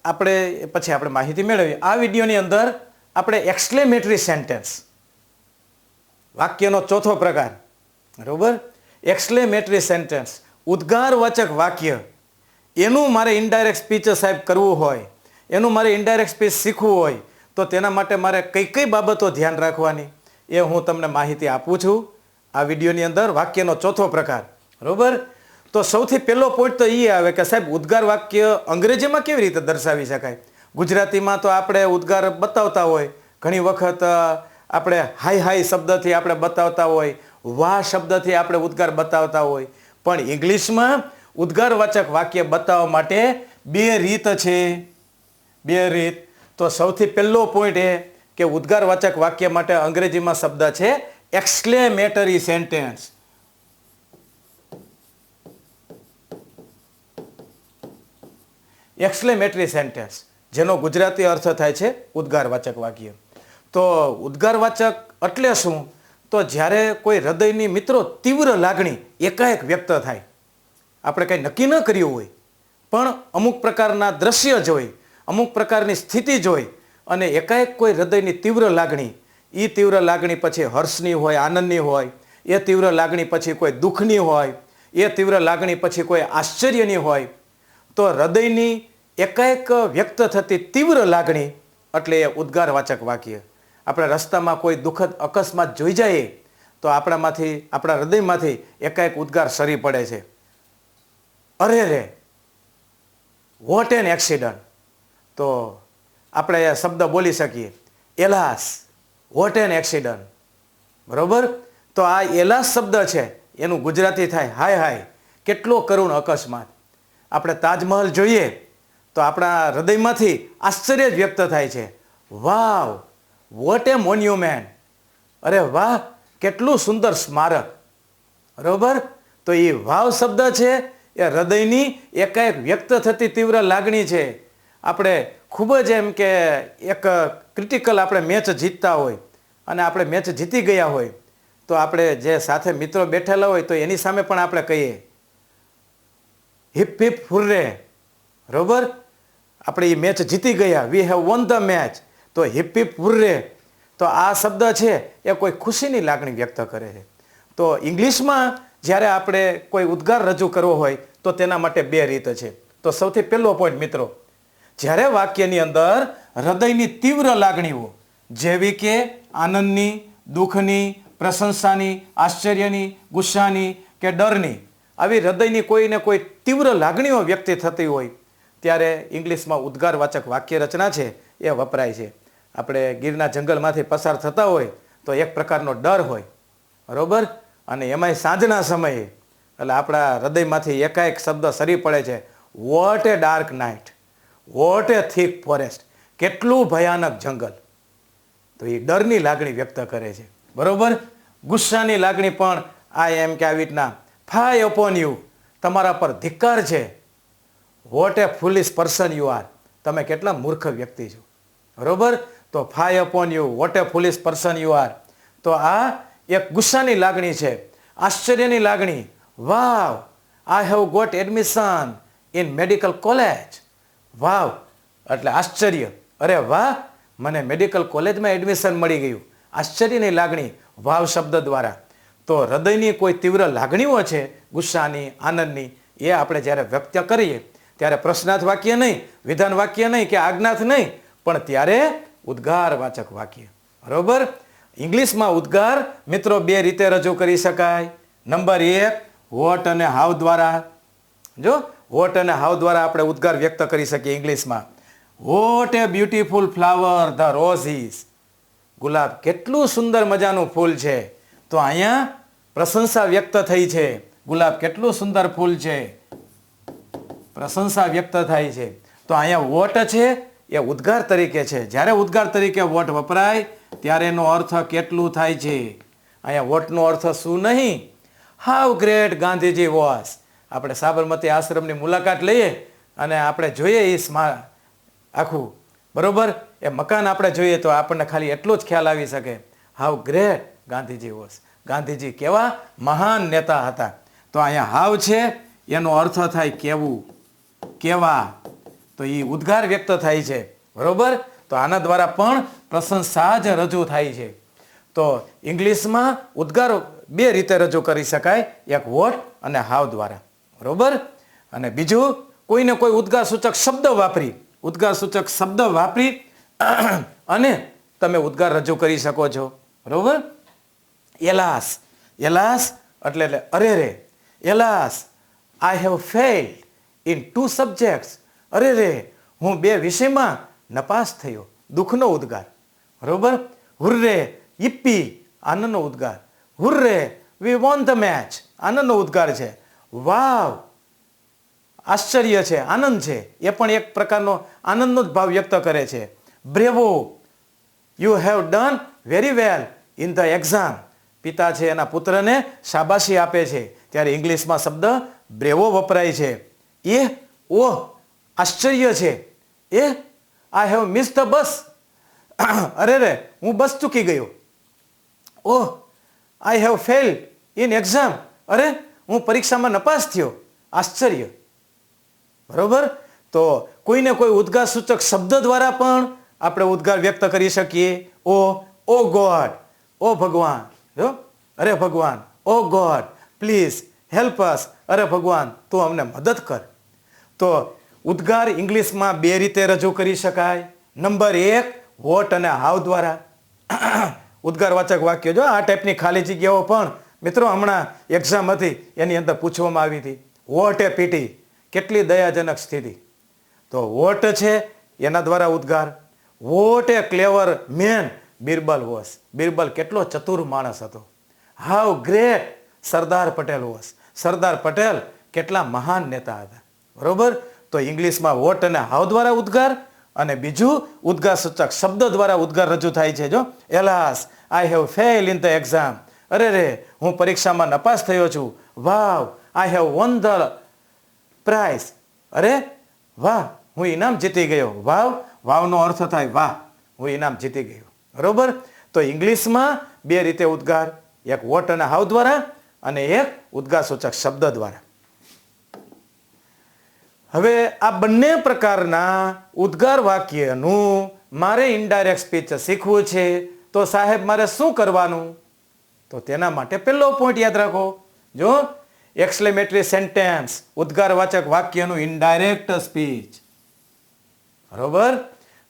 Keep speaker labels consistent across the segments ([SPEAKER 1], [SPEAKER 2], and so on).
[SPEAKER 1] આપણે પછી આપણે માહિતી મેળવી. આ વિડીયોની અંદર આપણે એક્સક્લેમેટરી સેન્ટેન્સ, વાક્યનો ચોથો પ્રકાર, બરોબર, એક્સક્લેમેટરી સેન્ટેન્સ, ઉદ્ગારવાચક વાક્ય, એનું મારે ઇનડાયરેક્ટ સ્પીચ સાહેબ કરવું હોય, એનું મારે ઇનડાયરેક્ટ સ્પીચ શીખવું હોય તો તેના માટે મારે કઈ કઈ બાબતો ધ્યાન રાખવાની એ હું તમને માહિતી આપું છું આ વિડીયોની અંદર. વાક્યનો ચોથો પ્રકાર, બરોબર. તો સૌથી પહેલો પોઈન્ટ તો એ આવે કે સાહેબ ઉદ્ગાર વાક્ય અંગ્રેજીમાં કેવી રીતે દર્શાવી શકાય. ગુજરાતીમાં તો આપણે ઉદ્ગાર બતાવતા હોય, ઘણી વખત આપણે હાઈ હાઈ શબ્દથી આપણે બતાવતા હોય, વાહ શબ્દથી આપણે ઉદ્ગાર બતાવતા હોય, પણ ઇંગ્લિશમાં ઉદ્ગારવાચક વાક્ય બતાવવા માટે બે રીત છે. બે રીત. તો સૌથી પહેલો પોઈન્ટ એ કે ઉદ્ગારવાચક વાક્ય માટે અંગ્રેજીમાં શબ્દ છે એક્સક્લેમેટરી સેન્ટેન્સ. એક્સક્લેમેટરી સેન્ટેન્સ જેનો ગુજરાતી અર્થ થાય છે ઉદ્ગારવાચક વાક્ય. તો ઉદ્ગારવાચક એટલે શું? તો જ્યારે કોઈ હૃદયની મિત્રો તીવ્ર લાગણી એકાએક વ્યક્ત થાય, આપણે કંઈ નક્કી ન કર્યું હોય પણ અમુક પ્રકારના દ્રશ્ય જોઈ, અમુક પ્રકારની સ્થિતિ જોઈ અને એકાએક કોઈ હૃદયની તીવ્ર લાગણી, એ તીવ્ર લાગણી પછી હર્ષની હોય, આનંદની હોય, એ તીવ્ર લાગણી પછી કોઈ દુઃખની હોય, એ તીવ્ર લાગણી પછી કોઈ આશ્ચર્યની હોય, તો હૃદયની એકાએક વ્યક્ત થતી તીવ્ર લાગણી એટલે એ ઉદ્ગારવાચક વાક્ય. આપણે રસ્તામાં કોઈ દુઃખદ અકસ્માત જોઈ જઈએ તો આપણામાંથી, આપણા હૃદયમાંથી એકાએક ઉદ્ગાર સરી પડે છે, અરે રે, વોટ એન એક્સિડન્ટ. તો આપણે એ શબ્દ બોલી શકીએ, એલાસ, વોટ એન એક્સિડન્ટ, બરોબર. તો આ એલાસ શબ્દ છે એનું ગુજરાતી થાય હાય હાય, કેટલો કરુણ અકસ્માત. આપણે તાજમહલ જોઈએ તો આપણા હૃદયમાંથી આશ્ચર્ય જ વ્યક્ત થાય છે, વાવ, વોટ એ મોન્યુમેન્ટ, અરે વાહ, કેટલું સુંદર સ્મારક, બરોબર. તો એ વાવ શબ્દ છે એ હૃદયની એકાએક વ્યક્ત થતી તીવ્ર લાગણી છે. આપણે ખૂબ જ એમ કે એક ક્રિટિકલ આપણે મેચ જીતતા હોય અને આપણે મેચ જીતી ગયા હોય તો આપણે જે સાથે મિત્રો બેઠેલા હોય તો એની સામે પણ આપણે કહીએ હિપ હિપ હુર્રે, બરોબર. આપણે એ મેચ જીતી ગયા, we have won the match, તો હિપ હિપ હુર્રે. તો આ શબ્દ છે એ કોઈ ખુશીની લાગણી વ્યક્ત કરે છે. તો ઇંગ્લિશમાં જ્યારે આપણે કોઈ ઉદ્ગાર રજૂ કરવો હોય તો તેના માટે બે રીત છે. તો સૌથી પહેલો પોઈન્ટ મિત્રો, જ્યારે વાક્યની અંદર હૃદયની તીવ્ર લાગણીઓ જેવી કે આનંદની, દુઃખની, પ્રશંસાની, આશ્ચર્યની, ગુસ્સાની કે ડરની, આવી હૃદયની કોઈને કોઈ તીવ્ર લાગણીઓ વ્યક્ત થતી હોય ત્યારે ઇંગ્લિશમાં ઉદ્ગારવાચક વાક્ય રચના છે એ વપરાય છે. આપણે ગીરના જંગલમાંથી પસાર થતા હોય તો એક પ્રકારનો ડર હોય, બરોબર, અને એમાંય સાંજના સમયે, એટલે આપણા હૃદયમાંથી એકાએક શબ્દ સરી પડે છે, what a dark night, vote A thick forest, કેટલું ભયાનક જંગલ. તો એ ડરની લાગણી વ્યક્ત કરે છે, બરોબર. ગુસ્સાની લાગણી પણ આ એમ કે આવી રીતના, ફાય અપોન યુ, તમારા પર ધિક્કાર છે, what a foolish person you are, તમે કેટલા મૂર્ખ વ્યક્તિ છો, બરોબર. તો fie upon you, what a foolish person you are. તો આ એક ગુસ્સાની લાગણી છે. આશ્ચર્યની લાગણી, wow, I have got admission in medical college, wow એટલે આશ્ચર્ય, અરે વાહ, મને મેડિકલ કોલેજમાં એડમિશન મળી ગયું. આશ્ચર્યની લાગણી વાવ શબ્દ દ્વારા. તો હૃદયની કોઈ તીવ્ર લાગણીઓ છે ગુસ્સાની, આનંદની, એ આપણે જ્યારે વ્યક્ત કરીએ ત્યારે પ્રશ્નાર્થ વાક્ય નહીં, વિધાન વાક્ય નહીં કે આજ્ઞાર્થ નહીં, પણ ત્યારે ઉદ્ગારવાચક વાક્ય, બરોબર. ઇંગ્લિશમાં ઉદ્ગાર મિત્રો બે રીતે રજૂ કરી શકાય. નંબર 1, વોટ અને હાવ દ્વારા. જો વોટ અને હાવ દ્વારા આપણે ઉદ્ગાર વ્યક્ત કરી શકીએ ઇંગ્લિશમાં. What a beautiful flower the rose is, ગુલાબ કેટલું સુંદર મજાનું ફૂલ છે. તો અહીંયા પ્રશંસા વ્યક્ત થઈ છે, ગુલાબ કેટલું સુંદર ફૂલ છે, પ્રશંસા વ્યક્ત થાય છે. તો અહીંયા વોટ છે એ ઉદ્ગાર તરીકે છે. જ્યારે ઉદ્ગાર તરીકે વોટ વપરાય ત્યારે એનો અર્થ કેટલું થાય છે. અહીંયા વોટનો અર્થ શું નહીં, હાઉ ગ્રેટ ગાંધીજી વોઝ. આપણે સાબરમતી આશ્રમની મુલાકાત લઈએ અને આપણે જોઈએ એ આખું, બરોબર, એ મકાન આપણે જોઈએ તો આપણને ખાલી એટલો જ ખ્યાલ આવી શકે, how great Gandhiji was, Gandhiji કેવા મહાન નેતા હતા. તો અહીંયા હાવ છે એનો અર્થ થાય કેવું, કેવા, તો એ ઉદ્ગાર વ્યક્ત થાય છે, બરોબર. તો આના દ્વારા પણ પ્રશંસા જ રજૂ થાય છે. તો ઇંગ્લિશમાં ઉદ્ગાર બે રીતે રજૂ કરી શકાય, એક વોટ અને હાવ દ્વારા, બરોબર. અને બીજું કોઈને કોઈ ઉદ્ગાર સૂચક શબ્દ વાપરી અને તમે ઉદ્ગાર રજૂ કરી શકો છો, બરોબર. એલાસ એટલે અરે રે. Alas I have failed in 2 subjects. અરે રે, હું 2 વિષયમાં નપાસ થયો, દુઃખનો ઉદ્ગાર, બરોબર. હુર્રે, યિપ્પી, આનંદનો ઉદ્ગાર. હુર્રે, વી વોન ધ મેચ, આનંદનો ઉદ્ગાર છે. વાવ, આશ્ચર્ય છે, આનંદ છે, એ પણ એક પ્રકારનો આનંદનો જ ભાવ વ્યક્ત કરે છે. બ્રેવો, you have done very well in the exam. પિતા છે એના પુત્રને શાબાશી આપે છે, ત્યારે ઇંગ્લિશમાં શબ્દ બ્રેવો વપરાય છે. ઓહ, આશ્ચર્ય છે. I have miss the bus. અરે રે, હું બસ ચૂકી ગયો. Oh, I have failed in exam. અરે, હું પરીક્ષામાં નપાસ થયો. આશ્ચર્ય, બરોબર. તો કોઈને કોઈ ઉદ્ગાર સૂચક શબ્દ દ્વારા પણ આપણે ઉદ્ગાર વ્યક્ત કરી શકીએ. ઓ ગોડ, ઓ ભગવાન, અરે ભગવાન, ઓ ગોડ પ્લીઝ હેલ્પ અસ, અરે ભગવાન તું અમને મદદ કર. તો ઉદ્ગાર ઇંગ્લિશમાં 2 રીતે રજૂ કરી શકાય. નંબર 1, વોટ અને હાવ દ્વારા. ઉદ્ગારવાચક વાક્ય, જો આ ટાઈપની ખાલી જગ્યાઓ પણ મિત્રો હમણાં એક્ઝામ હતી એની અંદર પૂછવામાં આવી હતી. વોટ એ પીટી, કેટલી દયાજનક સ્થિતિ. તો વોટ છે એના દ્વારા ઉદ્ગાર. વોટ એ ક્લેવર મેન બિરબલ વોસ. બિરબલ કેટલો ચતુર માણસ હતો. How great Sardar Patel wash. Sardar Patel કેટલા મહાન નેતા હતા, બરોબર. તો ઇંગ્લિશમાં વોટ અને હાવ દ્વારા ઉદ્ગાર, અને બીજું ઉદ્ગાર સૂચક શબ્દ દ્વારા ઉદ્ગાર રજૂ થાય છે. જો alas I have fail in the exam. અરે રે, હું પરીક્ષામાં નપાસ થયો છું. Wow, I have won the prize. અરે વાહ, હું ઇનામ જીતી ગયો. વાવનો અર્થ થાય વાહ, હું ઇનામ જીતી ગયો, બરોબર. તો ઇંગ્લિશમાં 2 રીતે ઉદ્ગાર, એક વોટ અને હાવ દ્વારા અને એક ઉદ્ગાર સૂચક શબ્દ દ્વારા. હવે આ બંને પ્રકારના ઉદ્ગાર વાક્યનું મારે ઇનડાયરેક્ટ સ્પીચ શીખવું છે, તો સાહેબ મારે શું કરવાનું? તો તેના માટે પહેલો પોઈન્ટ યાદ રાખો. જો એક્સક્લેમેટરી સેન્ટેન્સ, ઉદ્ગારવાચક વાક્યનું ઇનડાયરેક્ટ સ્પીચ, બરોબર.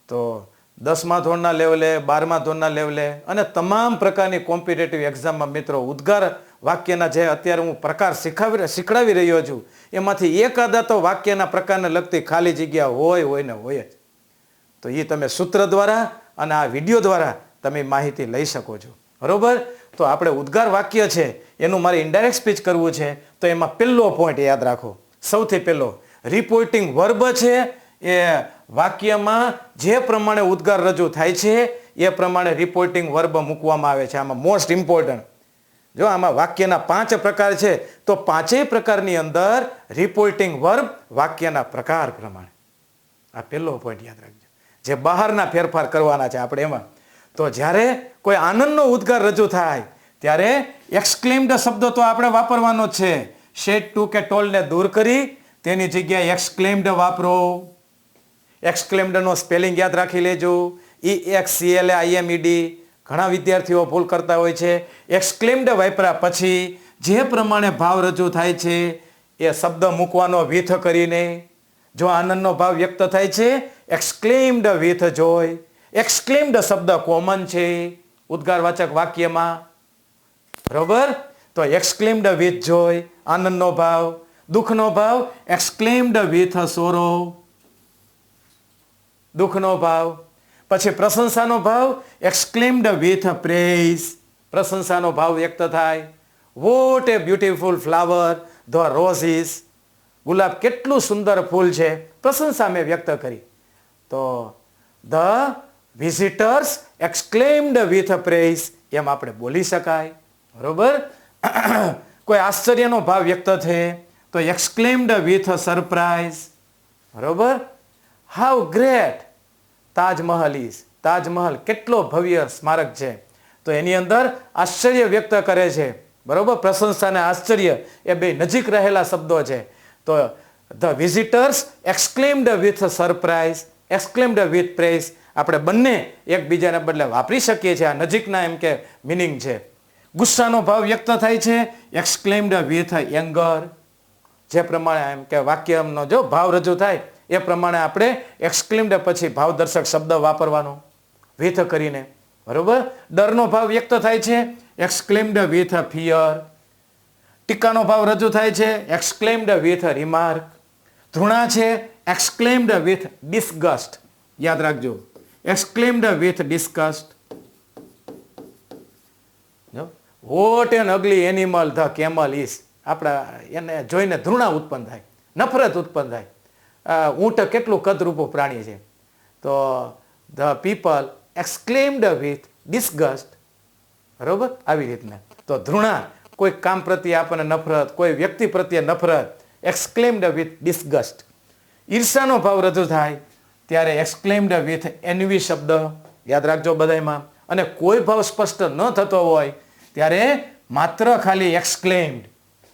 [SPEAKER 1] તો 10મા ધોરણના લેવલે, 12મા ધોરણના લેવલે અને તમામ પ્રકારની કોમ્પિટેટિવ એક્ઝામમાં મિત્રો ઉદ્ગાર વાક્યના જે અત્યારે હું પ્રકાર શીખડાવી રહ્યો છું એમાંથી એકાદા તો વાક્યના પ્રકારને લગતી ખાલી જગ્યા હોય ને હોય જ. તો એ તમે સૂત્ર દ્વારા અને આ વિડીયો દ્વારા તમે માહિતી લઈ શકો છો, બરોબર. તો આપણે ઉદ્ગાર વાક્ય છે એનું મારે ઇનડાયરેક્ટ સ્પીચ કરવું છે, તો એમાં પહેલો પોઈન્ટ યાદ રાખો. સૌથી પહેલો, રિપોર્ટિંગ વર્બ છે એ વાક્યમાં જે પ્રમાણે ઉદ્ગાર રજૂ થાય છે એ પ્રમાણે રિપોર્ટિંગ વર્બ મૂકવામાં આવે છે. આમાં મોસ્ટ ઇમ્પોર્ટન્ટ, જો આમાં વાક્યના 5 પ્રકાર છે તો 5 પ્રકારની અંદર રિપોર્ટિંગ વર્બ વાક્યના પ્રકાર પ્રમાણે. આ પહેલો પોઈન્ટ યાદ રાખજો, જે બહારના ફેરફાર કરવાના છે આપણે એમાં. તો જ્યારે કોઈ આનંદનો ઉદ્ગાર રજૂ થાય ત્યારે એક્સક્લેમ્ડ શબ્દ તો આપણે વાપરવાનો જ છે. શેડ ટુ કે ટોલને દૂર કરી તેની જગ્યાએ એક્સક્લેમ્ડ વાપરો. એક્સક્લેમ્ડનો સ્પેલિંગ યાદ રાખી લેજો, EXCLAIMED. ઘણા વિદ્યાર્થીઓ ભૂલ કરતા હોય છે. એક્સક્લેમ્ડ વાપર્યા પછી જે પ્રમાણે ભાવ રજૂ થાય છે એ શબ્દ મૂકવાનો વિથ કરીને. જો આનંદનો ભાવ વ્યક્ત થાય છે એક્સક્લેમ્ડ વિથ જોય. એક્સક્લેમ્ડ શબ્દ કોમન છે ઉદ્ગારવાચક વાક્યમાં, બરોબર. તો એક્સક્લેમ્ડ વિથ જોય આનંદનો ભાવ, દુઃખનો ભાવ એક્સક્લેમ્ડ વિથ સોરો, દુઃખનો ભાવ. પછી પ્રશંસાનો ભાવ એક્સક્લેમ્ડ વિથ પ્રેઇઝ, પ્રશંસાનો ભાવ વ્યક્ત થાય. What a beautiful flower the roses. ગુલાબ કેટલું સુંદર ફૂલ છે, પ્રશંસા મેં વ્યક્ત કરી. તો the visitors exclaimed with praise એમ આપણે બોલી શકાય, બરોબર. કોઈ આશ્ચર્યનો ભાવ વ્યક્ત થાય તો એક્સક્લેમ્ડ વિથ સરપ્રાઇઝ, બરોબર. How great Taj Mahal is. Taj Mahal કેટલો ભવ્ય સ્મારક છે, તો એની અંદર આશ્ચર્ય વ્યક્ત કરે છે, બરોબર. પ્રશંસા અને આશ્ચર્ય એ બે નજીક રહેલા શબ્દો છે. તો the visitors exclaimed with surprise, exclaimed with praise. આપણે બંને એકબીજાને બદલે વાપરી શકીએ છીએ. આ નજીકના એમ કે મિનિંગ છે. ગુસ્સાનો ભાવ વ્યક્ત થાય છે એક્સક્લેમ્ડ વિથ એંગર. જે પ્રમાણે એમ કે વાક્યનો જો ભાવ રજૂ થાય એ પ્રમાણે આપણે એક્સક્લેમ્ડ પછી ભાવદર્શક શબ્દ વાપરવાનો વિથ કરીને. બરોબર. ડરનો ભાવ વ્યક્ત થાય છે એક્સક્લેમ્ડ વિથ ફિયર. ટીકાનો ભાવ રજૂ થાય છે એક્સક્લેમ્ડ વિથ રિમાર્ક. ધૃણા છે એક્સક્લેમ્ડ વિથ ડિસ્ગસ્ટ. યાદ રાખજો, exclaimed with disgust. What an ugly animal the camel is. આપણા એને જોઈને ધૃણા ઉત્પન્ન થાય, નફરત ઉત્પન્ન થાય. ઊંટ કેટલું કદરૂપું પ્રાણી છે. તો ધ પીપલ એક્સક્લેમ્ડ વિથ ડિસ્ગસ્ટ. બરોબર, આવી રીતના. તો ધૃણા, કોઈ કામ પ્રત્યે આપણને નફરત, કોઈ વ્યક્તિ પ્રત્યે નફરત, એક્સક્લેમ્ડ વિથ ડિસ્ગસ્ટ. ઈર્ષાનો ભાવ રજૂ થાય ત્યારે એક્સક્લેમ્ડ વિથ એનવી શબ્દ. યાદ રાખજો બધામાં. અને કોઈ ભાવ સ્પષ્ટ ન થતો હોય ત્યારે માત્ર ખાલી એક્સક્લેમ્ડ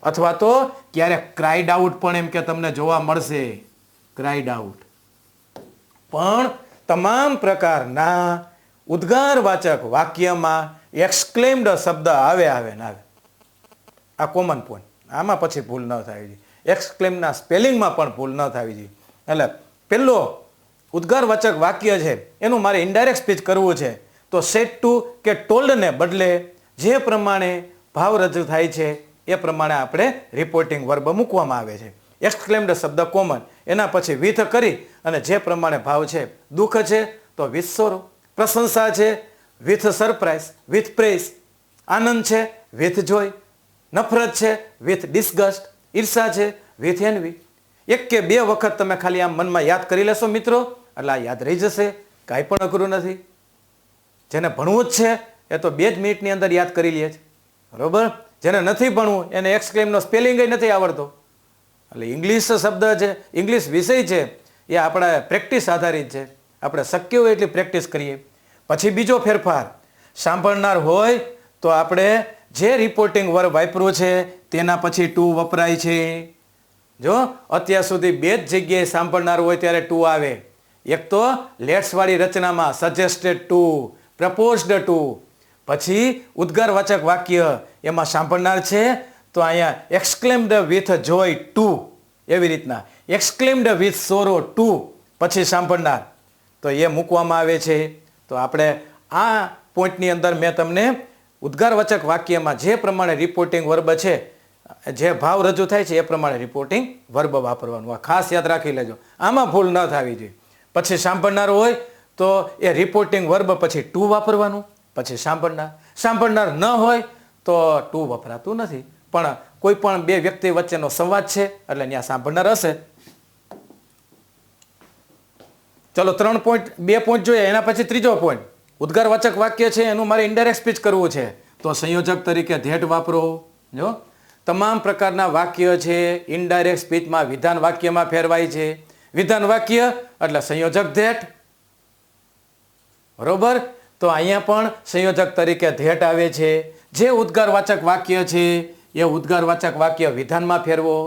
[SPEAKER 1] અથવા તો ક્યારેક ક્રાઇડ આઉટ પણ એમ કે તમને જોવા મળશે. Cried out. પણ તમામ પ્રકારના ઉદ્ગારવાચક વાક્યમાં એક્સક્લેમ્ડ શબ્દ આવે ને આવે. આ કોમન પોઈન્ટ. આમાં પછી ભૂલ ન થવી જોઈએ. એક્સક્લેમના સ્પેલિંગમાં પણ ભૂલ ન થવી જોઈએ. એટલે પહેલો ઉદ્ગારવાચક વાક્ય છે એનું મારે ઇનડાયરેક્ટ સ્પીચ કરવું છે તો સેડ ટુ કે ટોલ્ડને બદલે જે પ્રમાણે ભાવ રજૂ થાય છે એ પ્રમાણે આપણે રિપોર્ટિંગ વર્બ મૂકવામાં આવે છે. એક્સક્લેમ્ડ શબ્દ કોમન, એના પછી વિથ કરી અને જે પ્રમાણે ભાવ છે. દુઃખ છે તો વિથ સોરો. પ્રશંસા છે વિથ સરપ્રાઇઝ, વિથ પ્રેઝ. આનંદ છે વિથ જોય. નફરત છે વિથ ડિસ્ગસ્ટ. ઈર્ષા છે વિથ એનવી. એક કે બે વખત તમે ખાલી આમ મનમાં યાદ કરી લેશો મિત્રો, એટલે આ યાદ રહી જશે. કાંઈ પણ અઘરું નથી. જેને ભણવું જ છે એ તો 2 જ મિનિટની અંદર યાદ કરી લે છે. બરોબર. જેને નથી ભણવું એને એક્સક્લેમનો સ્પેલિંગ નથી આવડતો. એટલે ઇંગ્લિશ શબ્દ છે, ઇંગ્લિશ વિષય છે એ આપણા પ્રેક્ટિસ આધારિત છે. આપણે શક્ય હોય એટલી પ્રેક્ટિસ કરીએ. પછી બીજો ફેરફાર, સાંભળનાર હોય તો આપણે જે રિપોર્ટિંગ વર્બ વાપર્યું છે તેના પછી ટુ વપરાય છે. જો અત્યાર સુધી 2 જ જગ્યાએ સાંભળનાર હોય ત્યારે ટુ આવે. એક તો લેટ્સવાળી રચનામાં સજેસ્ટેડ ટુ, પ્રપોઝડ ટુ. પછી ઉદ્ગારવાચક વાક્ય એમાં સાંભળનાર છે તો અહીંયા એક્સક્લેમ્ડ વિથ જોય ટુ. એવી રીતના એક્સક્લેમ્ડ વિથ સોરો ટુ પછી સાંભળનાર, તો એ મૂકવામાં આવે છે. તો આપણે આ પોઈન્ટની અંદર મેં તમને ઉદ્ગારવાચક વાક્યમાં જે પ્રમાણે રિપોર્ટિંગ વર્બ છે, જે ભાવ રજૂ થાય છે એ પ્રમાણે રિપોર્ટિંગ વર્બ વાપરવાનું. આ ખાસ યાદ રાખી લેજો, આમાં ભૂલ ન થવી જોઈએ. પછી સાંભળનાર હોય તો એ રિપોર્ટિંગ વર્બ પછી ટુ વાપરવાનું, પછી સાંભળનાર. સાંભળનાર ન હોય તો ટુ વપરાતું નથી. પણ કોઈ પણ 2 વ્યક્તિ વચ્ચેનો સંવાદ છે એટલે ત્યાં સાંભળનાર હશે. ચલો 2 પોઈન્ટ જોઈએ. એના પછી ત્રીજો પોઈન્ટ, ઉદ્ગારવાચક વાક્ય છે એનું મારે ઇનડાયરેક્ટ સ્પીચ કરવું છે તો સંયોજક તરીકે ધેટ વાપરો. જો તમામ પ્રકારના વાક્ય છે ઇનડાયરેક્ટ સ્પીચમાં વિધાન વાક્યમાં ફેરવાય છે. વિધાન વાક્ય એટલે સંયોજક ધેટ. બરોબર. તો અહીંયા પણ સંયોજક તરીકે ધેટ આવે છે. જે ઉદ્ગારવાચક વાક્ય છે એ ઉદ્ગારવાચક વાક્ય વિધાનમાં ફેરવો.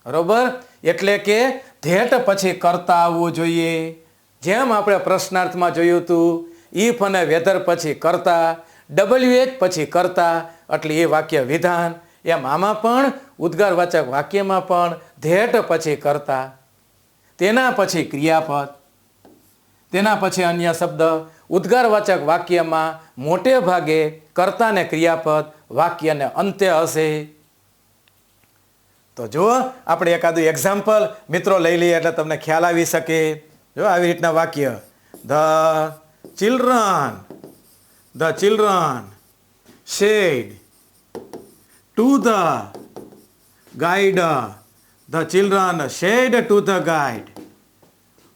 [SPEAKER 1] બરોબર. એટલે કે ધેટ પછી કરતા આવવું જોઈએ. જેમ આપણે પ્રશ્નાર્થમાં જોયું હતું, ઇફ અને વેધર પછી કરતા, WH પછી કરતા એટલે એ વાક્ય વિધાન. એમ આમાં પણ ઉદ્ગારવાચક વાક્યમાં પણ ધેટ પછી કરતા, તેના પછી ક્રિયાપદ, તેના પછી અન્ય શબ્દ. ઉદ્ગારવાચક વાક્યમાં મોટે ભાગે કર્તા ને ક્રિયાપદ વાક્યને અંતે હશે. તો જો આપણે એકાદું એક્ઝામ્પલ મિત્રો લઈ લઈએ એટલે તમને ખ્યાલ આવી શકે. જો આવી રીતના વાક્ય, the children said to the guide, the children said to the guide,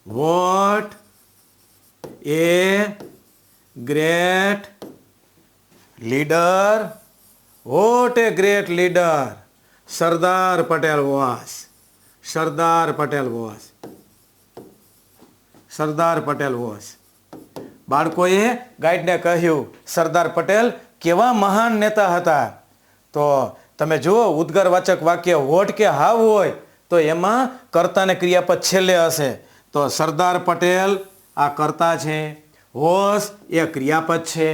[SPEAKER 1] what a great leader, what a great leader Sardar Patel was. Sardar Patel was. Sardar Patel was. બાળકોએ ગાઈડને કહ્યું સરદાર પટેલ કેવા મહાન નેતા હતા. તો તમે જુઓ ઉદ્ગારવાચક વાક્ય વોટ કે હાવ હોય તો એમાં કર્તા ને ક્રિયાપદ છેલ્લે હશે. તો સરદાર પટેલ આ કર્તા છે, વોઝ એ ક્રિયાપદ છે.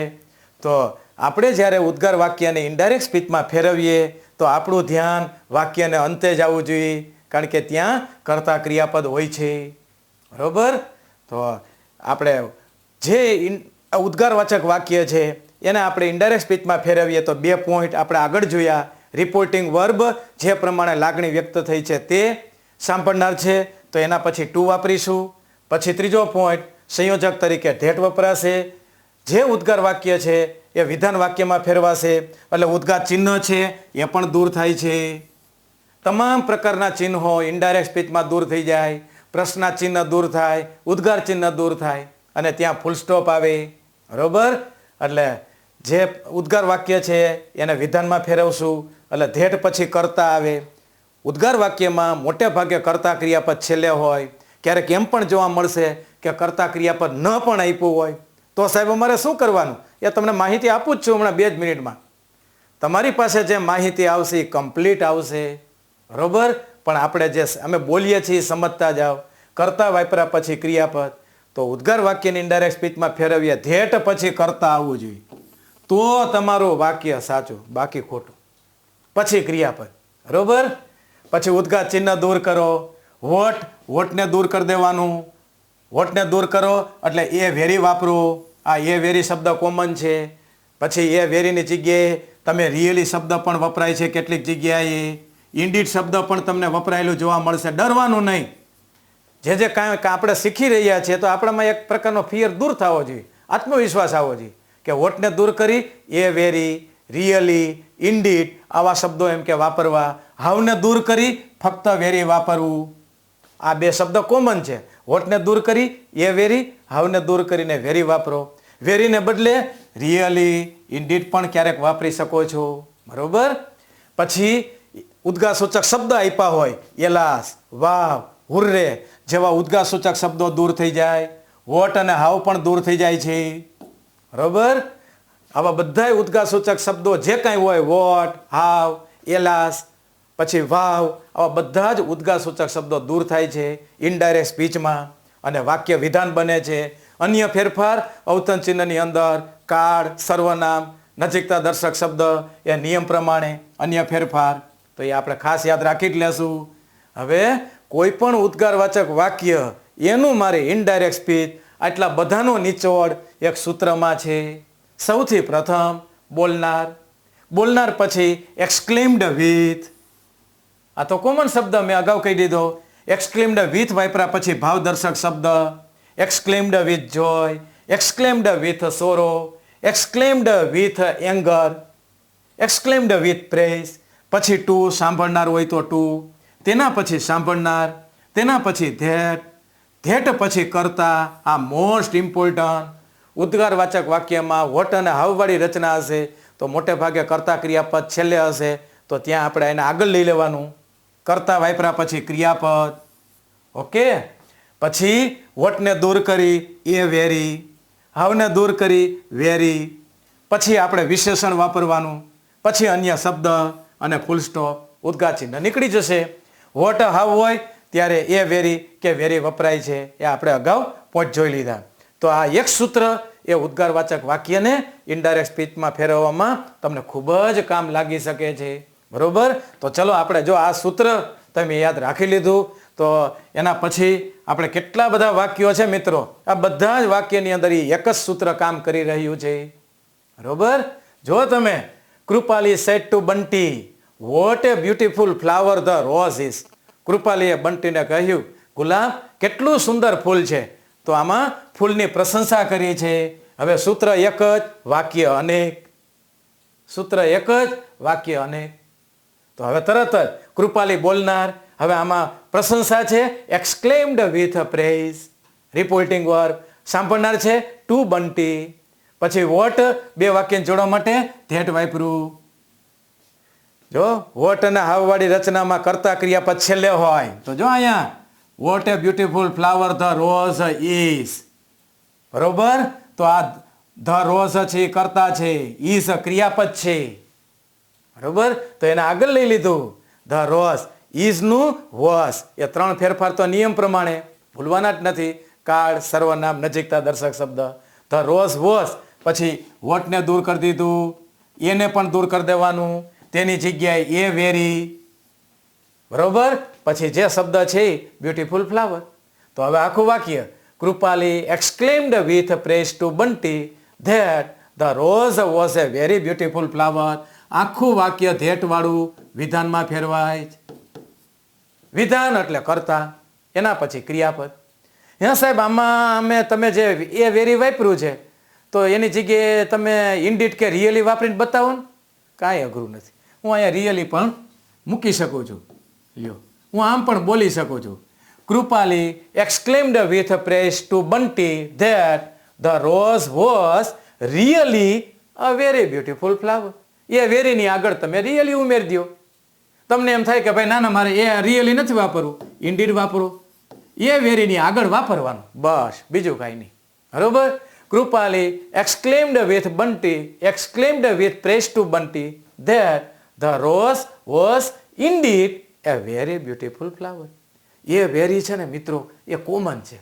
[SPEAKER 1] તો આપણે જ્યારે ઉદ્ગાર વાક્યને ઇનડાયરેક્ટ સ્પીચમાં ફેરવીએ તો આપણું ધ્યાન વાક્યને અંતે જ આવવું જોઈએ, કારણ કે ત્યાં કર્તા ક્રિયાપદ હોય છે. બરોબર? તો આપણે જે ઉદ્ગારવાચક વાક્ય છે એને આપણે ઇનડાયરેક્ટ સ્પીચમાં ફેરવીએ તો 2 પોઈન્ટ આપણે આગળ જોયા. રિપોર્ટિંગ વર્બ જે પ્રમાણે લાગણી વ્યક્ત થઈ છે તે સાંભળનાર છે, તો એના પછી ટુ વાપરીશું. પછી ત્રીજો પોઈન્ટ, સંયોજક તરીકે ધેટ વપરાશે. જે ઉદ્ગાર વાક્ય છે એ વિધાન વાક્યમાં ફેરવાશે, એટલે ઉદ્ગાર ચિહ્ન છે એ પણ દૂર થાય છે. તમામ પ્રકારના ચિહ્નો ઇનડાયરેક્ટ સ્પીચમાં દૂર થઈ જાય. પ્રશ્નાર્થ ચિહ્ન દૂર થાય, ઉદ્ગાર ચિહ્ન દૂર થાય અને ત્યાં ફૂલ સ્ટોપ આવે. બરોબર? એટલે જે ઉદ્ગાર વાક્ય છે એને વિધાનમાં ફેરવશું, એટલે ધેટ પછી કર્તા આવે. ઉદ્ગાર વાક્યમાં મોટે ભાગે કર્તા ક્રિયાપદ છેલ્લે હોય. ક્યારેક એમ પણ જોવા મળશે કે કર્તા ક્રિયાપદ ન પણ આપ્યું હોય, તો સાહેબ અમારે શું કરવાનું? એ તમને માહિતી આપું જ છું હમણાં 2 જ મિનિટમાં. તમારી પાસે જે માહિતી આવશે એ કમ્પ્લીટ આવશે. બરોબર? પણ આપણે જે અમે બોલીએ છીએ સમજતા જાઓ. કર્તા વાપર્યા પછી ક્રિયાપદ, તો ઉદ્ગાર વાક્યની ઇનડાયરેક્ટ સ્પીચમાં ફેરવીએ ધેટ પછી કર્તા આવવું જોઈએ, તો તમારું વાક્ય સાચું, બાકી ખોટું. પછી ક્રિયાપદ. બરોબર? પછી ઉદ્ગાર ચિહ્ન દૂર કરો. વોટને દૂર કરી દેવાનું. વોટને દૂર કરો એટલે એ વેરી વાપરો. આ એ વેરી શબ્દ કોમન છે. પછી એ વેરીની જગ્યાએ તમે રિયલી શબ્દ પણ વપરાય છે કેટલીક જગ્યાએ. ઇન્ડીડ શબ્દ પણ તમને વપરાયેલું જોવા મળશે. ડરવાનું નહીં. જે કાંઈ આપણે શીખી રહ્યા છીએ તો આપણામાં એક પ્રકારનો ફિયર દૂર થવો જોઈએ, આત્મવિશ્વાસ આવવો જોઈએ કે વોટને દૂર કરી એ વેરી, રિયલી, ઇન્ડીડ આવા શબ્દો એમ કે વાપરવા. હાવને દૂર કરી ફક્ત વેરી વાપરવું. આ 2 શબ્દ કોમન છે. વોટને દૂર કરી એ વેરી, હાવને દૂર કરીને વેરી વાપરો. વેરીને બદલે રિયલી, ઇન્ડીડ પણ ક્યારેક વાપરી શકો છો. બરોબર? પછી ઉદ્ગારસૂચક શબ્દ આપ્યા હોય, એલાસ, વાવ, હુર્રે જેવા ઉદ્ગારસૂચક શબ્દો દૂર થઈ જાય. વોટ અને હાવ પણ દૂર થઈ જાય છે. બરોબર? આવા બધા ઉદ્ગારસૂચક શબ્દો જે કાંઈ હોય, વોટ, હાવ, એલાસ, પછી વાવ, આવા બધા જ ઉદ્ગારસૂચક શબ્દો દૂર થાય છે ઇનડાયરેક્ટ સ્પીચમાં, અને વાક્ય વિધાન બને છે. અન્ય ફેરફાર અવતરણ ચિહ્નની અંદર કાળ, સર્વનામ, નજીકતા દર્શક શબ્દ એ નિયમ પ્રમાણે અન્ય ફેરફાર, તો એ આપણે ખાસ યાદ રાખી જ લેશું. હવે કોઈ પણ ઉદ્ગારવાચક વાક્ય એનું મારે ઇનડાયરેક્ટ સ્પીચ આટલા બધાનો નિચોડ એક સૂત્રમાં છે. સૌથી પ્રથમ બોલનાર. બોલનાર પછી એક્સક્લેમ્ડ વિથ. આ તો કોમન શબ્દ મેં અગાઉ કહી દીધો. એક્સક્લેમ્ડ વિથ વાપર્યા પછી ભાવદર્શક શબ્દ. Exclaimed with Joy, exclaimed with sorrow, exclaimed with anger, exclaimed with praise. પછી ટુ, સાંભળનાર હોય તો ટુ, તેના પછી સાંભળનાર, તેના પછી ધેટ, ધેટ પછી કર્તા. આ મોસ્ટ ઇમ્પોર્ટન્ટ. ઉદ્ગારવાચક વાક્યમાં વોટ અને હાવવાળી રચના હશે તો મોટે ભાગે કર્તા ક્રિયાપદ છેલ્લે હશે, તો ત્યાં આપણે એને આગળ લઈ લેવાનું. કર્તા વાપર્યા પછી ક્રિયાપદ. ઓકે? પછી વોટને દૂર કરી એ વેરી, હાવને દૂર કરી વેરી. પછી આપણે વિશેષણ વાપરવાનું. પછી અન્ય શબ્દ અને ફૂલ સ્ટોપ. ઉદ્ગાર ચિહ્ન નીકળી જશે. વોટ હાવ હોય ત્યારે એ વેરી કે વેરી વપરાય છે, એ આપણે અગાઉ પોઈન્ટ જોઈ લીધા. તો આ એક સૂત્ર એ ઉદ્ગારવાચક વાક્યને ઇનડાયરેક્ટ સ્પીચમાં ફેરવવામાં તમને ખૂબ જ કામ લાગી શકે છે. બરોબર? તો ચલો આપણે જો આ સૂત્ર તમે યાદ રાખી લીધું તો એના પછી આપણે કેટલા બધા વાક્યો છે મિત્રો, આ બધા જ વાક્યની અંદર એક જ સૂત્ર કામ કરી રહ્યું છે. બરોબર? જો તમે Kripali said to Bunty, what a beautiful flower the rose is. કૃપાલીએ બંટીને કહ્યું, ગુલાબ કેટલું સુંદર ફૂલ છે. તો આમાં ફૂલની પ્રશંસા કરી છે. હવે સૂત્ર એક જ, વાક્ય અનેક. સૂત્ર એક જ, વાક્ય અનેક. તો હવે તરત જ કૃપાલી બોલનાર. હવે આમાં પ્રશંસા છે exclaimed with praise, reporting verb. સાંભળનાર છે ટુ બંટી. પછી વોટ 2 વાક્યને જોડવા માટે ધેટ વાપર્યું. જો વોટ અને હાવવાળી રચનામાં કર્તા ક્રિયાપદ છેલ્લે હોય તો જો અહીંયા what a beautiful flower the rose is. બરોબર? તો આ ધ રોઝ છે કર્તા છે, ઇઝ ક્રિયાપદ છે. બરોબર? તો એને આગળ લઈ લીધું. ધ રોઝ ઇઝનું વોસ, એ 3 ફેરફાર તો નિયમ પ્રમાણે ભૂલવાના જ નથી. કાર્ડ, સર્વનામ, નજીકતા દર્શક શબ્દ. ધ રોઝ વોસ, પછી વોટને દૂર કરી દીધું, એને પણ દૂર કરી દેવાનું, તેની જગ્યાએ એ વેરી. બરોબર. પછી જે શબ્દ છે એ બ્યુટીફુલ ફ્લાવર. તો હવે આખું વાક્ય, Krupali exclaimed with praise to Bunty that the rose was a very beautiful flower. આખું વાક્ય ધેટ વાળું વિધાનમાં ફેરવાય. વિધાન એટલે કર્તા, એના પછી ક્રિયાપદ. હા સાહેબ, આમાં તમે જે એ વેરી વાપર્યું છે તો એની જગ્યાએ તમે ઇન્ડિટ કે રિયલી વાપરીને બતાવો ને. કાંઈ અઘરું નથી. હું અહીંયા રિયલી પણ મૂકી શકું છું. લ્યો, હું આમ પણ બોલી શકું છું. Kripali exclaimed with praise to Bunty that the rose was really a very beautiful flower. એ વેરીની આગળ તમે રિયલી ઉમેરી દો. તમને એમ થાય કે ભાઈ ના મારે એ રિયલી નથી વાપરવું, ઇન્ડીડ વાપરું. એ વેરીની આગળ વાપરવાનું, બસ, બીજું કાંઈ નહીં. બરોબર. Krupali exclaimed with Bunty, exclaimed with praise to Bunty that the rose was indeed a very beautiful flower. A very છે ને મિત્રો, એ કોમન છે.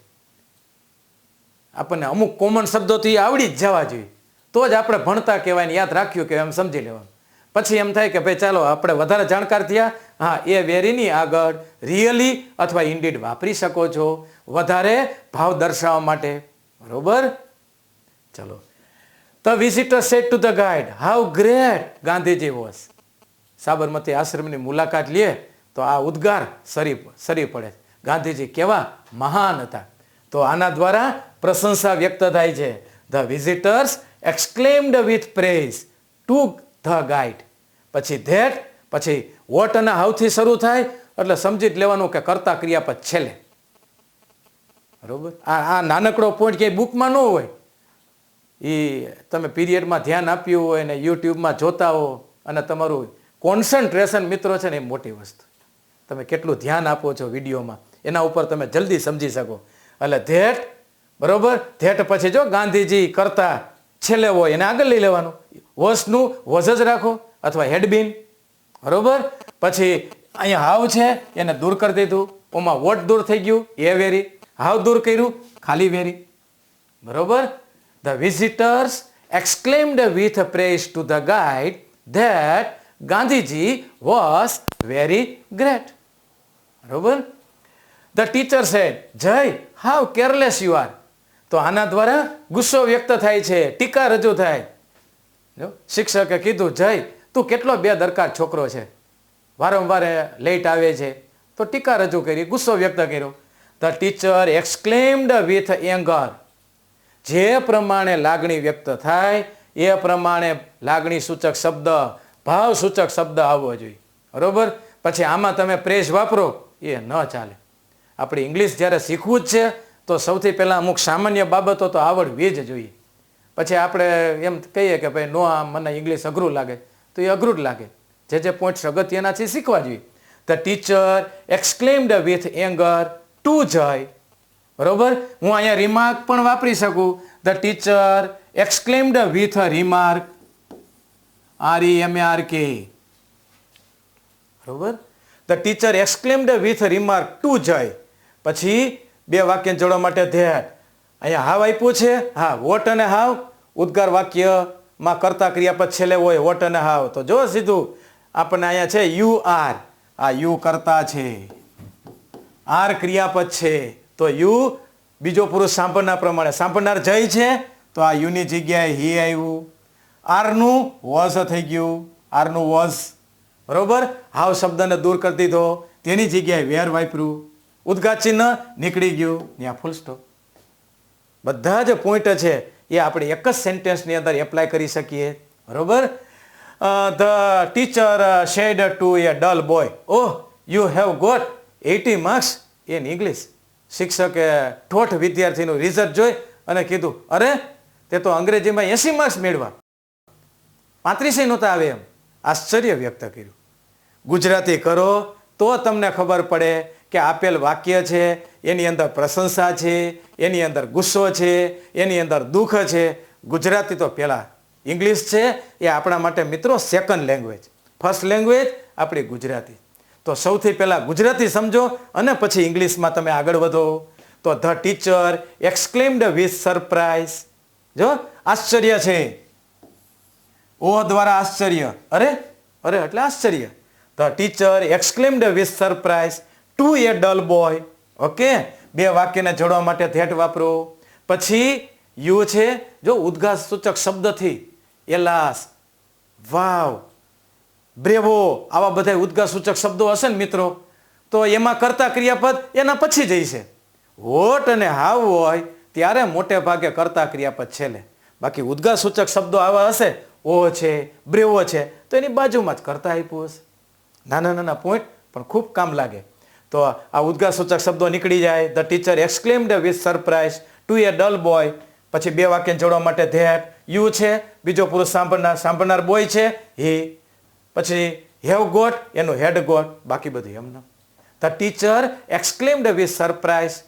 [SPEAKER 1] આપણને અમુક કોમન શબ્દો તો એ આવડી જ જવા જોઈએ, તો જ આપણે ભણતા કહેવાય ને યાદ રાખ્યું કે એમ સમજી લેવાનું. પછી એમ થાય કે ભાઈ ચાલો આપણે વધારે જાણકાર થયા, હા, એ વેરીની આગળ રિયલી અથવા ઇન્ડીડ વાપરી શકો છો વધારે ભાવ દર્શાવવા માટે. બરોબર. ચલો. The visitor said to the guide how great Gandhiji was. Sabarmati આશ્રમની મુલાકાત લે તો આ ઉદ્ગાર સરી પડે. ગાંધીજી કેવા મહાન હતા. તો આના દ્વારા પ્રશંસા વ્યક્ત થાય છે. The visitors exclaimed with praise to the guide. પછી ધેટ, પછી વોટ અને હાઉથી શરૂ થાય એટલે સમજી જ લેવાનું કે કર્તા ક્રિયાપદ છેલ્લે. બરોબર. આ નાનકડો પોઈન્ટ ક્યાંય બુકમાં ન હોય, એ તમે પીરિયડમાં ધ્યાન આપ્યું હોય ને યુટ્યુબમાં જોતા હો અને તમારું કોન્સન્ટ્રેશન મિત્રો છે ને એ મોટી વસ્તુ. તમે કેટલું ધ્યાન આપો છો વિડીયોમાં એના ઉપર તમે જલ્દી સમજી શકો. એટલે ધેટ, બરોબર. ધેટ પછી જો ગાંધીજી કરતા છેલ્લે હોય એને આગળ લઈ લેવાનું. વોઝનું વોઝ જ રાખો અથવા હેડબીન. બરોબર. પછી અહીંયા હાવ છે એને દૂર કરી દીધું, ઓમાં વોટ દૂર થઈ ગયું, એ વેરી. હાવ દૂર કર્યું, ખાલી વેરી. બરોબર. The visitors exclaimed with praise to the guide that Gandhiji was very great. બરોબર. ધ ટીચર સેડ જય હાઉ કેરલેસ યુ આર. તો આના દ્વારા ગુસ્સો વ્યક્ત થાય છે, ટીકા રજૂ થાય. જો શિક્ષકે કીધું જય તું કેટલો બેદરકાર છોકરો છે, વારંવાર લેટ આવે છે. તો ટીકા રજૂ કરી, ગુસ્સો વ્યક્ત કર્યો. The teacher exclaimed with anger. જે પ્રમાણે લાગણી વ્યક્ત થાય એ પ્રમાણે લાગણી સૂચક શબ્દ, ભાવ સૂચક શબ્દ આવવો જોઈએ. બરોબર. પછી આમાં તમે પ્રેઝ વાપરો એ ન ચાલે. આપણે ઇંગ્લિશ જ્યારે શીખવું જ છે તો સૌથી પહેલાં અમુક સામાન્ય બાબતો તો આવડવી જ જોઈએ. પછી આપણે એમ કહીએ કે ભાઈ નો, આ મને ઇંગ્લિશ અઘરું લાગે, તો એ અઘરું જ લાગે. જે પોઈન્ટ્સ અગત્યના છે શીખવા જોઈએ. The teacher exclaimed with anger to Jay. બરોબર. હું અહીંયા રિમાર્ક પણ વાપરી શકું. The teacher exclaimed with remark, REMARK. બરોબર. The teacher exclaimed with remark to Jay. પછી બે વાક્ય જોડવા માટે ધેટ. અહીંયા હાવ આપ્યું છે, હા, વોટ અને હાવ. ઉદ્ગાર વાક્યમાં કર્તા ક્રિયાપદ છેલ્લે હોય, વોટ અને હાવ. તો જો સીધું આપણને અહીંયા છે યુ આર. આ યુ કર્તા છે, આર ક્રિયાપદ છે. તો યુ બીજો પુરુષ સાંભળનાર પ્રમાણે, સાંભળનાર જય છે તો આ યુની જગ્યાએ હી આવ્યું. આરનું વોઝ થઈ ગયું, આરનું વોઝ. બરોબર. હાવ શબ્દને દૂર કરી દીધો, તેની જગ્યાએ વેર વાપર્યું. ઉદ્ગાર ચિહ્ન નીકળી ગયું, ત્યાં ફૂલ સ્ટોપ. બધા જ પોઈન્ટ છે એ આપણે એક જ સેન્ટેન્સની અંદર એપ્લાય કરી શકીએ. બરોબર. The teacher said to a dull boy oh you have got 80 marks in English. શિક્ષકે ઠોઠ વિદ્યાર્થીનું રિઝલ્ટ જોઈ અને કીધું અરે તે તો અંગ્રેજીમાં 80 માર્ક્સ મેળવા, 35 નહોતા આવે એમ. આશ્ચર્ય વ્યક્ત કર્યું. ગુજરાતી કરો તો તમને ખબર પડે કે આપેલ વાક્ય છે એની અંદર પ્રશંસા છે, એની અંદર ગુસ્સો છે, એની અંદર દુઃખ છે. ગુજરાતી તો પહેલાં, ઇંગ્લિશ છે એ આપણા માટે મિત્રો સેકન્ડ લેંગ્વેજ. ફર્સ્ટ લેંગ્વેજ આપણી ગુજરાતી. તો સૌથી પહેલાં ગુજરાતી સમજો અને પછી ઇંગ્લિશમાં તમે આગળ વધો. તો the teacher exclaimed with surprise. જો આશ્ચર્ય છે, ઓ દ્વારા આશ્ચર્ય, અરે અરે એટલે આશ્ચર્ય. The teacher exclaimed with surprise to a dull boy. Okay, બે વાક્યને જોડવા માટે ધેટ વાપરો. પછી યુ છે જો ઉદ્ઘાત સૂચક શબ્દથી એલાસ, વાવ, બ્રેવો આવા બધા ઉદ્ઘાત સૂચક શબ્દો હશે ને મિત્રો, તો એમાં કર્તા ક્રિયાપદ એના પછી જ છે. વોટ અને હાવ હોય ત્યારે મોટે ભાગે કર્તા ક્રિયાપદ છેલ્લે. બાકી ઉદ્ઘાત સૂચક શબ્દો આવા હશે, ઓ છે, બ્રેવો છે, તો એની બાજુમાં જ કર્તા આપ્યું હશે. નાના નાના પોઈન્ટ પણ ખૂબ કામ લાગે. તો આ ઉદ્ઘાત સૂચક શબ્દો નીકળી જાય. The teacher exclaimed with surprise to a dull boy. પછી બે વાક્ય જોડવા માટે ધેટ, યુ છે, બીજો પુરુષ સાંભળનાર, સાંભળનાર બોય છે હી. પછી હેવ ગોટ એનું હેડ ગોટ, બાકી બધું એમને. The teacher exclaimed with surprise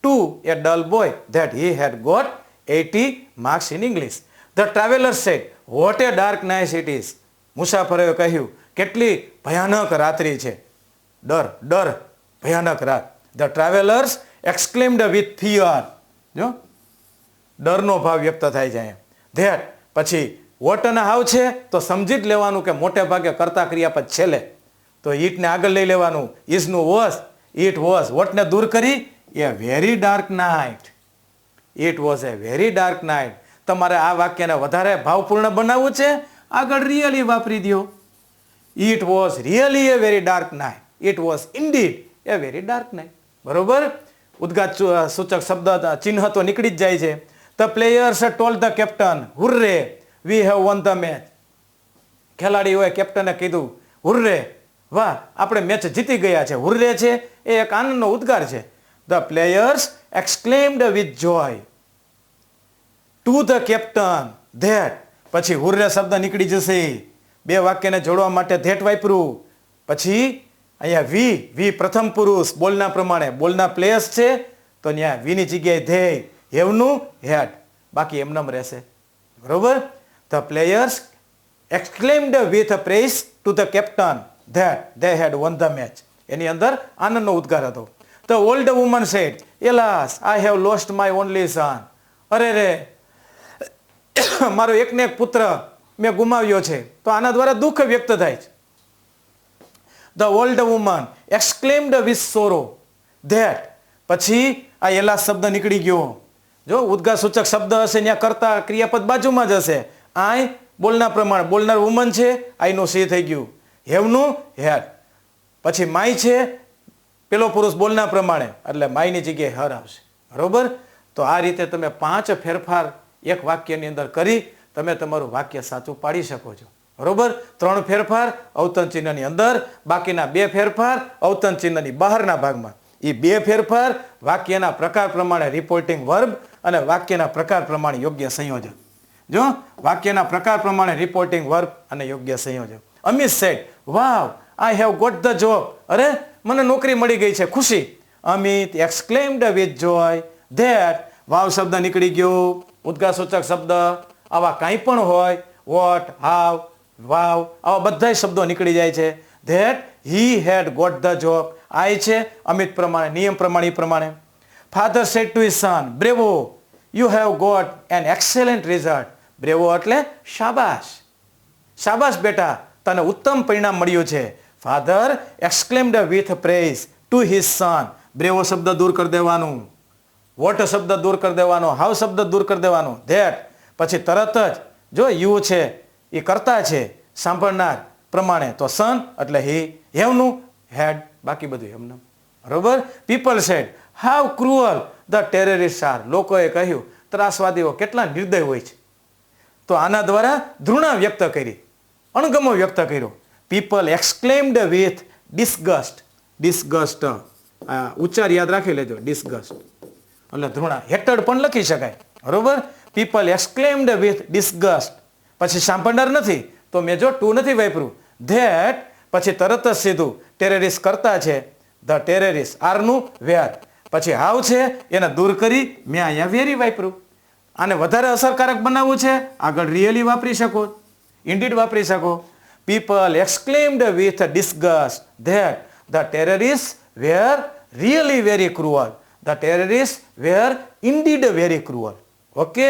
[SPEAKER 1] to a dull boy that he had got 80 marks in English. The traveller said what a dark night it is. મુસાફરોએ કહ્યું કેટલી ભયાનક રાત્રિ છે. ડર ડર ભયાનક રાત. The travellers exclaimed with fear. જો ડરનો ભાવ વ્યક્ત થાય છે અહીંયા. ધેટ પછી વોટ અને હાવ છે તો સમજી જ લેવાનું કે મોટે ભાગે કર્તા ક્રિયાપદ છેલ્લે. તો ઈટને આગળ લઈ લેવાનું. ઇઝનું વોઝ, ઇટ વોઝ. વોટને દૂર કરી a very dark night. It was a very dark night. તમારે આ વાક્યને વધારે ભાવપૂર્ણ બનાવવું છે, આગળ રિયલી વાપરી દો. It was really A very dark night. It was indeed a very dark night. બરોબર. ઉદ્ઘાત સૂચક શબ્દ ચિહ્ન તો નીકળી જ જાય છે. The players told the captain hurray we have won the match. ખેલાડીઓએ કેપ્ટને કીધું હુર્રે, વાહ આપણે મેચ જીતી ગયા છે. હુર્રે છે એ એક આનંદનો ઉદ્ગાર છે. The players exclaimed with Joy two the captain that. પછી હુર્રે શબ્દ નીકળી જશે. બે વાક્યને જોડવા માટે ધેટ વાપરું. પછી અહીંયા વી પ્રથમ પુરુષ બોલના પ્રમાણે, બોલના પ્લેયર્સ છે તો ત્યાં વીની જગ્યાએ ધેય, હેવનું હેડ, બાકી એમનેમ રહેશે. બરોબર. The players exclaimed with praise to the captain that they had won the match. એની અંદર આનંદનો ઉદ્ગાર હતો. The old woman said alas I have lost my only son. અરે રે મારો એકને એક પુત્ર મેં ગુમાવ્યો છે. તો આના દ્વારા દુઃખ વ્યક્ત થાય છે. The old woman exclaimed with sorrow that. પછી આ એલાસ શબ્દ નીકળી ગયો. જો ઉદ્ગાર સૂચક શબ્દ હશે ત્યાં કરતા ક્રિયાપદ બાજુમાં જ હશે. આઈ બોલના પ્રમાણે, બોલનાર વુમન છે, આઈનું સી થઈ ગયું, હેવનું હેડ. પછી માય છે પેલો પુરુષ બોલના પ્રમાણે એટલે માયની જગ્યાએ હર આવશે. બરોબર. તો આ રીતે તમે 5 ફેરફાર એક વાક્યની અંદર કરી તમે તમારું વાક્ય સાચું પાડી શકો છો. બરોબર. 3 ફેરફાર અવતરણ ચિહ્નની અંદર, બાકીના 2 ફેરફાર અવતરણ ચિહ્નની બહારના ભાગમાં. એ 2 ફેરફાર વાક્યના પ્રકાર પ્રમાણે રિપોર્ટિંગ વર્બ અને વાક્યના પ્રકાર પ્રમાણે યોગ્ય સંયોજન. જો વાક્યના પ્રકાર પ્રમાણે રિપોર્ટિંગ વર્બ અને યોગ્ય સંયોજન. Amit said wow I have got the job. અરે મને નોકરી મળી ગઈ છે, ખુશી. Amit exclaimed with joy that. Wow શબ્દ નીકળી ગયો. ઉદ્ગાર સૂચક શબ્દ આવા કાંઈ પણ હોય, વોટ, હાવ, વાવ આવા બધા શબ્દો નીકળી જાય છે. That he had got the job. I છે અમિત પ્રમાણે, નિયમ પ્રમાણે. Father said to his son bravo you have got an excellent result. Bravo એટલે શાબાશ, શાબાશ બેટા તને ઉત્તમ પરિણામ મળ્યું છે. Father exclaimed with praise to his son. Bravo શબ્દ દૂર કરી દેવાનું, વોટ શબ્દ દૂર કરી દેવાનો, હાવ શબ્દ દૂર કરી દેવાનો. ધેટ પછી તરત જ જો યુ છે એ કરતા છે સાંભળનાર પ્રમાણે, તો સન એટલે હી, હેવનું હેડ, બાકી બધું એમને. બરોબર. People said how cruel the terrorist are. લોકોએ કહ્યું ત્રાસવાદીઓ કેટલા નિર્દય હોય છે. તો આના દ્વારા ધૃણા વ્યક્ત કરી, અણગમો વ્યક્ત કર્યો. People exclaimed with disgust. Disgust ઉચ્ચાર યાદ રાખી લેજો. ડિસગસ્ટ એટલે ધૃણા, હેટડ પણ લખી શકાય. બરોબર. People exclaimed with disgust. પછી સાંભળનાર નથી તો મેં જો ટુ નથી વાપર્યું. ધેટ પછી તરત જ સીધું ટેરરિસ્ટ કરતા છે, ધ ટેરરિસ્ટ આરનું વેર. પછી હાવ છે એને દૂર કરી મેં અહીંયા વેરી વાપર્યું. આને વધારે અસરકારક બનાવવું છે, આગળ રિયલી વાપરી શકો, ઇન્ડીડ વાપરી શકો. People exclaimed with disgust that The terrorists were really very cruel. The terrorists were indeed very cruel. Okay,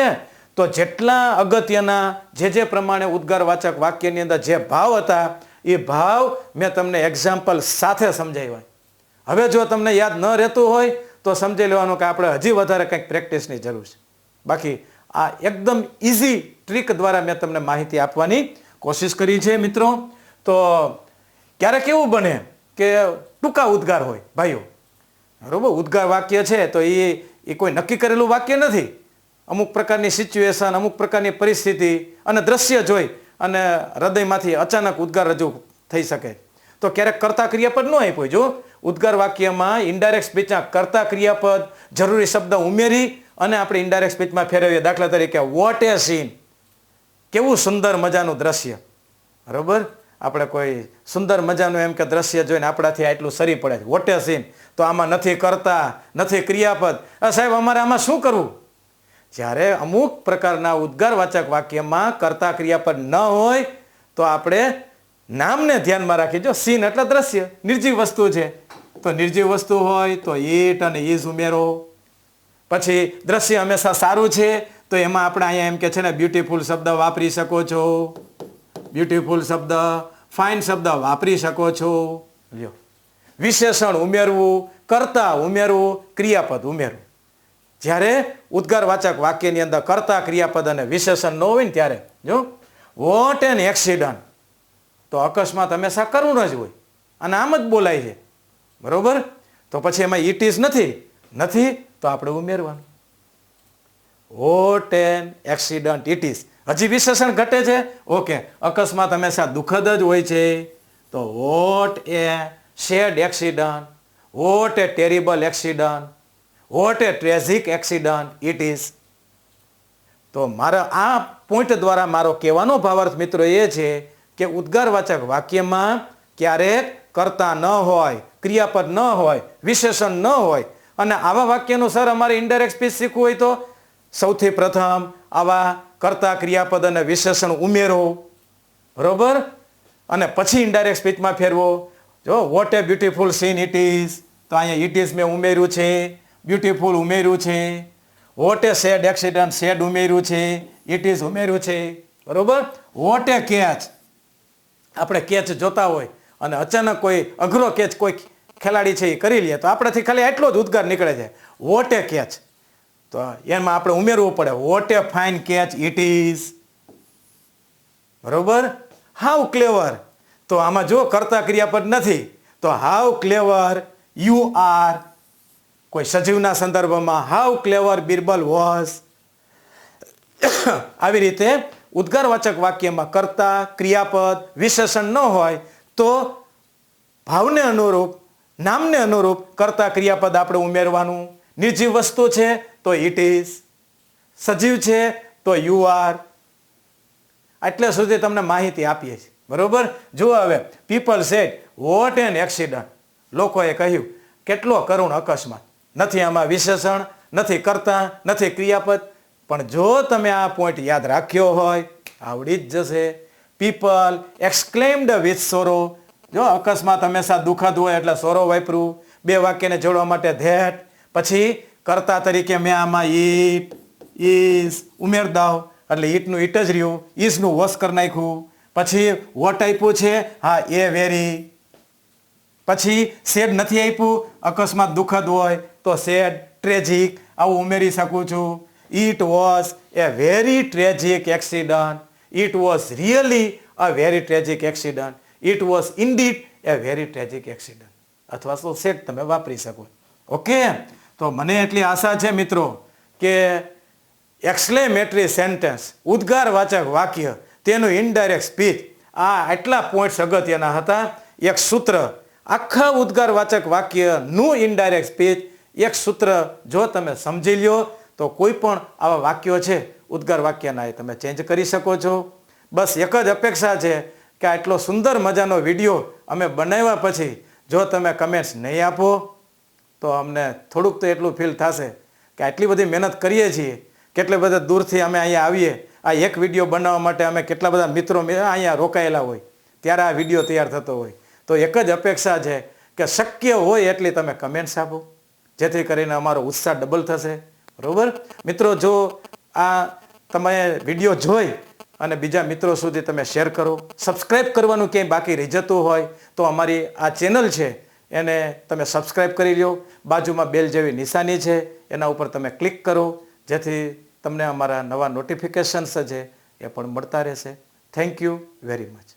[SPEAKER 1] તો જેટલા અગત્યના જે પ્રમાણે ઉદ્ગારવાચક વાક્યની અંદર જે ભાવ હતા એ ભાવ મેં તમને એક્ઝામ્પલ સાથે સમજાવ્યા. હવે જો તમને યાદ ન રહેતું હોય તો સમજી લેવાનું કે આપણે હજી વધારે કંઈક પ્રેક્ટિસની જરૂર છે. બાકી આ એકદમ ઇઝી ટ્રીક દ્વારા મેં તમને માહિતી આપવાની કોશિશ કરી છે મિત્રો. તો ક્યારેક એવું બને કે ટૂંકા ઉદ્ગાર હોય ભાઈઓ, બરોબર. ઉદ્ગાર વાક્ય છે તો એ કોઈ નક્કી કરેલું વાક્ય નથી. અમુક પ્રકારની સિચ્યુએશન, અમુક પ્રકારની પરિસ્થિતિ અને દ્રશ્ય જોઈ અને હૃદયમાંથી અચાનક ઉદ્ગાર રજૂ થઈ શકે. તો ક્યારેક કર્તા ક્રિયાપદ ન આપ્યું. જો ઉદ્ગાર વાક્યમાં ઇનડાયરેક્ટ સ્પીચના કર્તા ક્રિયાપદ જરૂરી શબ્દ ઉમેરી અને આપણે ઇનડાયરેક્ટ સ્પીચમાં ફેરવીએ. દાખલા તરીકે વોટ એ સીન, કેવું સુંદર મજાનું દ્રશ્ય, બરોબર. આપણે કોઈ સુંદર મજાનું એમ કે દ્રશ્ય જોઈને આપણાથી આટલું સરી પડે, વોટ એ સીન. તો આમાં નથી કર્તા, નથી ક્રિયાપદ. સાહેબ અમારે આમાં શું કરવું? જ્યારે અમુક પ્રકારના ઉદ્ગારવાચક વાક્યમાં કર્તા ક્રિયાપદ ન હોય તો આપણે નામને ધ્યાનમાં રાખી. જો સીન એટલે દ્રશ્ય, નિર્જીવ વસ્તુ છે, તો નિર્જીવ વસ્તુ હોય તો ઇટ અને ઇઝ ઉમેરો. પછી દ્રશ્ય હંમેશા સારું છે તો એમાં આપણે અહીંયા એમ કે છે ને બ્યુટીફુલ શબ્દ વાપરી શકો છો, બ્યુટીફુલ શબ્દ, ફાઇન શબ્દ વાપરી શકો છો. લ્યો, વિશેષણ ઉમેરવું, કર્તા ઉમેરવું, ક્રિયાપદ ઉમેરવું. જ્યારે ઉદ્ગારવાચક વાક્યની અંદર કર્તા ક્રિયાપદ અને વિશેષણ ન હોય ને ત્યારે જો વોટ એન એક્સિડન્ટ, તો અકસ્માત હંમેશા કરવું જ હોય અને આમ જ બોલાય છે, બરોબર. તો પછી એમાં ઇટ ઇઝ નથી તો આપણે ઉમેરવાનું. What an accident it is. હજી વિશેષણ ઘટે છે. ઓકે, અકસ્માત હંમેશા દુઃખદ જ હોય છે તો what a sad accident, what a terrible accident, what a tragic accident it is. તો મારા આ પોઈન્ટ દ્વારા મારો કહેવાનો ભાવાર્થ મિત્રો એ છે કે ઉદ્ગારવાચક વાક્યમાં ક્યારેક કર્તા ન હોય, ક્રિયાપદ ન હોય, વિશેષણ ન હોય અને આવા વાક્યનું સર અમારે ઇનડાયરેક્ટ સ્પીચ શીખવું હોય તો સૌથી પ્રથમ આવા કર્તા ક્રિયાપદ અને વિશેષણ ઉમેરો, બરોબર. અને પછી ઇનડાયરેક્ટ સ્પીચમાં ફેરવો. જો what a beautiful scene it is, તો અહીંયા ઇટ ઇઝ મેં ઉમેર્યું છે, બ્યુટીફુલ ઉમેર્યું છે. What a sad accident, sad ઉમેર્યું છે, ઇટ ઇઝ ઉમેર્યું છે, બરોબર. વોટ એ કેચ, આપણે કેચ જોતા હોય અને અચાનક કોઈ અઘરો કેચ કોઈ ખેલાડી છે એ કરી લે તો આપણાથી ખાલી આટલો જ ઉદ્ગાર નીકળે છે, વોટ એ કેચ. તો એમાં આપણે ઉમેરવું પડે, what a fine catch it is, બરોબર. હાઉ ક્લેવર, તો આમાં જો કર્તા ક્રિયાપદ નથી તો હાઉ ક્લેવર યુ આર. કોઈ સજીવના સંદર્ભમાં હાઉ ક્લેવર બિરબલ વોઝ. આવી રીતે ઉદ્ગારવાચક વાક્યમાં કર્તા ક્રિયાપદ વિશેષણ ન હોય તો ભાવને અનુરૂપ, નામને અનુરૂપ કર્તા ક્રિયાપદ આપણે ઉમેરવાનું. નિર્જીવ વસ્તુ છે તો ઇટ ઇઝ, સજીવ છે તો યુ આર. એટલે સુધી તમને માહિતી આપીએ છીએ, બરોબર. જુઓ હવે, people said what an accident, લોકોએ કહ્યું કેટલો કરુણ અકસ્માત. નથી આમાં વિશેષણ, નથી કર્તા, નથી ક્રિયાપદ. પણ જો તમે આ પોઈન્ટ યાદ રાખ્યો હોય આવડી જ જશે. પીપલ એક્સક્લેમ્ડ વિથ સોરો, જો અકસ્માત હંમેશા દુઃખદ હોય એટલે સોરો વાપરું. બે વાક્યને જોડવા માટે ધેટ. પછી કર્તા તરીકે મેં આમાં ઇટ, ઇઝ ઉમેર દાવ એટલે ઇટનું ઇટ જ રહ્યું, ઇઝનું વોશ કરી નાખ્યું. પછી વોટ આપ્યું છે, હા એ વેરી. પછી સેડ નથી આપ્યું, અકસ્માત દુઃખદ હોય તો સેડ, ટ્રેજિક આવું ઉમેરી શકું છું. It was a very tragic accident, it was really a very tragic accident, it was indeed a very tragic accident. અથવા તો સેડ તમે વાપરી શકો. ઓકે, તો મને એટલી આશા છે મિત્રો કે એક્સક્લેમેટરી સેન્ટેન્સ, ઉદ્ગારવાચક વાક્ય, તેનું ઇનડાયરેક્ટ સ્પીચ, આ આટલા પોઈન્ટ્સ અગત્યના હતા. એક સૂત્ર, આખા ઉદ્ગારવાચક વાક્યનું ઇનડાયરેક્ટ સ્પીચ એક સૂત્ર જો તમે સમજી લ્યો તો કોઈ પણ આવા વાક્યો છે ઉદ્ગાર વાક્યના એ તમે ચેન્જ કરી શકો છો. બસ એક જ અપેક્ષા છે કે આટલો સુંદર મજાનો વિડીયો અમે બનાવ્યા પછી જો તમે કમેન્ટ્સ નહીં આપો તો અમને થોડુંક તો એટલું ફીલ થશે કે આટલી બધી મહેનત કરીએ છીએ, કેટલે બધા દૂરથી અમે અહીંયા આવીએ, આ એક વિડીયો બનાવવા માટે અમે કેટલા બધા મિત્રો અહીંયા રોકાયેલા હોય ત્યારે આ વિડીયો તૈયાર થતો હોય. તો એક જ અપેક્ષા છે કે શક્ય હોય એટલી તમે કમેન્ટ્સ આપો, જેથી કરીને અમારો ઉત્સાહ ડબલ થશે. બરોબર મિત્રો, જો આ તમે વિડીયો જોઈ અને બીજા મિત્રો સુધી તમે શેર કરો. સબસ્ક્રાઈબ કરવાનું ક્યાંય બાકી રહી જતું હોય તો અમારી આ ચેનલ છે એને તમે સબસ્ક્રાઈબ કરી લો. બાજુમાં બેલ જેવી નિશાની છે એના ઉપર તમે ક્લિક કરો, જેથી તમને અમારા નવા નોટિફિકેશન્સ છે એ પણ મળતા રહેશે. Thank you very much.